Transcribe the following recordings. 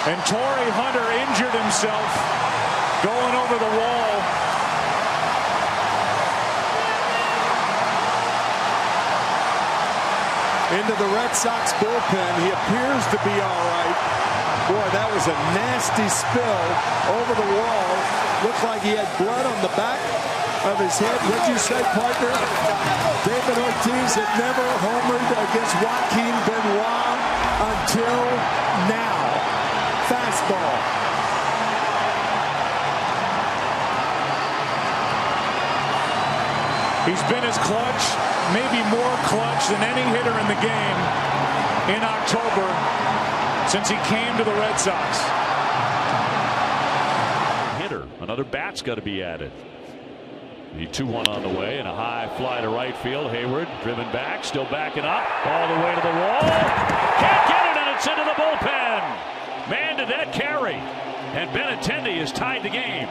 And Torrey Hunter injured himself going over the wall. Into the Red Sox bullpen. He appears to be all right. Boy, that was a nasty spill over the wall. Looked like he had blood on the back of his head. What'd you say, partner? David Ortiz had never homered against Joaquin Benoit until now. Fastball. He's been as clutch, maybe more clutch than any hitter in the game in October since he came to the Red Sox. Hitter, another bat's got to be added. The 2-1 on the way and a high fly to right field. Hayward driven back, still backing up, all the way to the wall. Can't get it, and it's into the bullpen. Man, did that carry. And Benintendi has tied the game.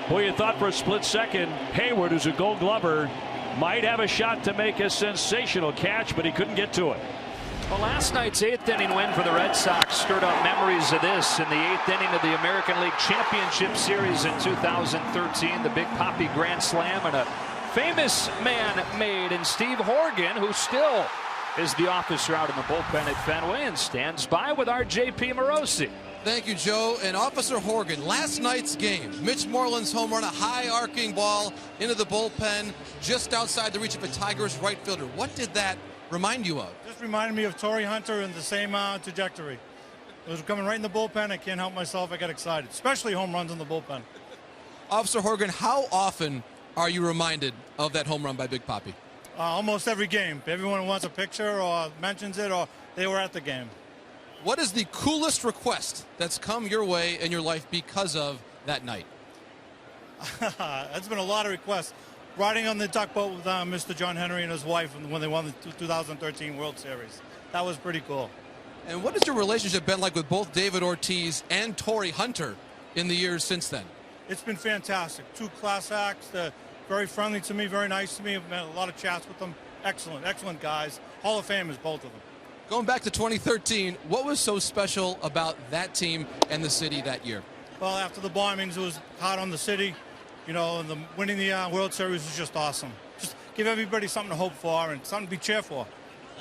Boy, you thought for a split second Hayward, who's a Gold Glover, might have a shot to make a sensational catch, but he couldn't get to it. Well, last night's 8th inning win for the Red Sox stirred up memories of this in the 8th inning of the American League Championship Series in 2013. The Big Papi Grand Slam, and a famous man made in Steve Horgan, who still is the officer out in the bullpen at Fenway and stands by with our J.P. Morosi. Thank you, Joe. And Officer Horgan, last night's game, Mitch Moreland's home run, a high arcing ball into the bullpen just outside the reach of a Tigers right fielder. What did that remind you of? Just reminded me of Torrey Hunter in the same trajectory. It was coming right in the bullpen. I can't help myself. I get excited, especially home runs in the bullpen. Officer Horgan, how often are you reminded of that home run by Big Papi? Almost every game. Everyone wants a picture or mentions it or they were at the game. What is the coolest request that's come your way in your life because of that night? It's been a lot of requests. Riding on the tugboat with Mr. John Henry and his wife when they won the 2013 World Series. That was pretty cool. And what has your relationship been like with both David Ortiz and Torrey Hunter in the years since then? It's been fantastic. Two class acts. They're very friendly to me, very nice to me. I've had a lot of chats with them. Excellent guys. Hall of Famers, both of them. Going back to 2013, what was so special about that team and the city that year? Well, after the bombings, it was hard on the city. You know, and winning the World Series was just awesome. Just give everybody something to hope for and something to be cheered for.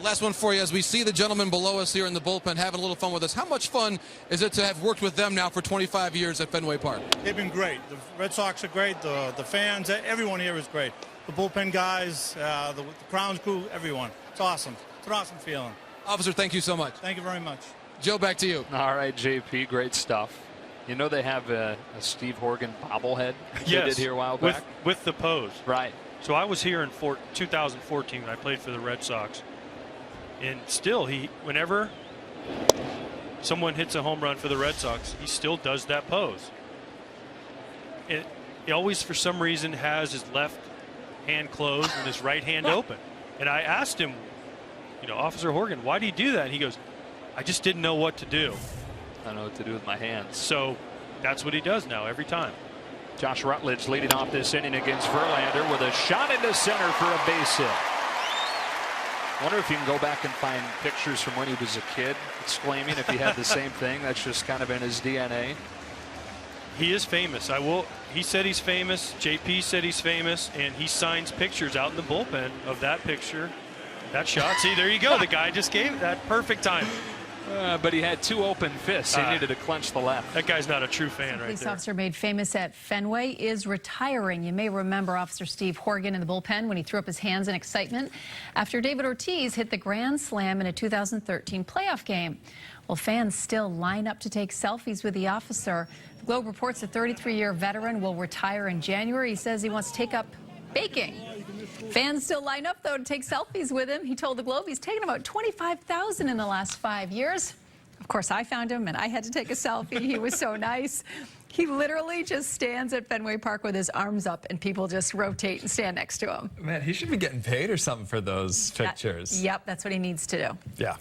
Last one for you. As we see the gentlemen below us here in the bullpen having a little fun with us, how much fun is it to have worked with them now for 25 years at Fenway Park? They've been great. The Red Sox are great. The fans, everyone here is great. The bullpen guys, the Crowns crew, everyone. It's awesome. It's an awesome feeling. Officer, thank you so much. Thank you very much. Joe, back to you. All right, JP, great stuff. You know they have a Steve Horgan bobblehead they did here a while back? With the pose. Right. So I was here in 2014 when I played for the Red Sox. And still, whenever someone hits a home run for the Red Sox, he still does that pose. He always, for some reason, has his left hand closed and his right hand open. And I asked him, you know, Officer Horgan, why do you do that? And he goes, I just didn't know what to do. I don't know what to do with my hands. So that's what he does now every time. Josh Rutledge leading off this inning against Verlander with a shot into center for a base hit. Wonder if you can go back and find pictures from when he was a kid exclaiming if he had the same thing. That's just kind of in his DNA. He is famous. He said he's famous. JP said he's famous, and he signs pictures out in the bullpen of that picture, that shot. See, there you go. The guy just gave that perfect time. But he had two open fists. He needed to clench the left. That guy's not a true fan right there. Police officer made famous at Fenway is retiring. You may remember Officer Steve Horgan in the bullpen when he threw up his hands in excitement after David Ortiz hit the grand slam in a 2013 playoff game. Well, fans still line up to take selfies with the officer. The Globe reports the 33-year veteran will retire in January. He says he wants to take up baking. Fans still line up, though, to take selfies with him. He told the Globe he's taken about 25,000 in the last 5 years. Of course, I found him, and I had to take a selfie. He was so nice. He literally just stands at Fenway Park with his arms up, and people just rotate and stand next to him. Man, he should be getting paid or something for those pictures. Yep, that's what he needs to do. Yeah.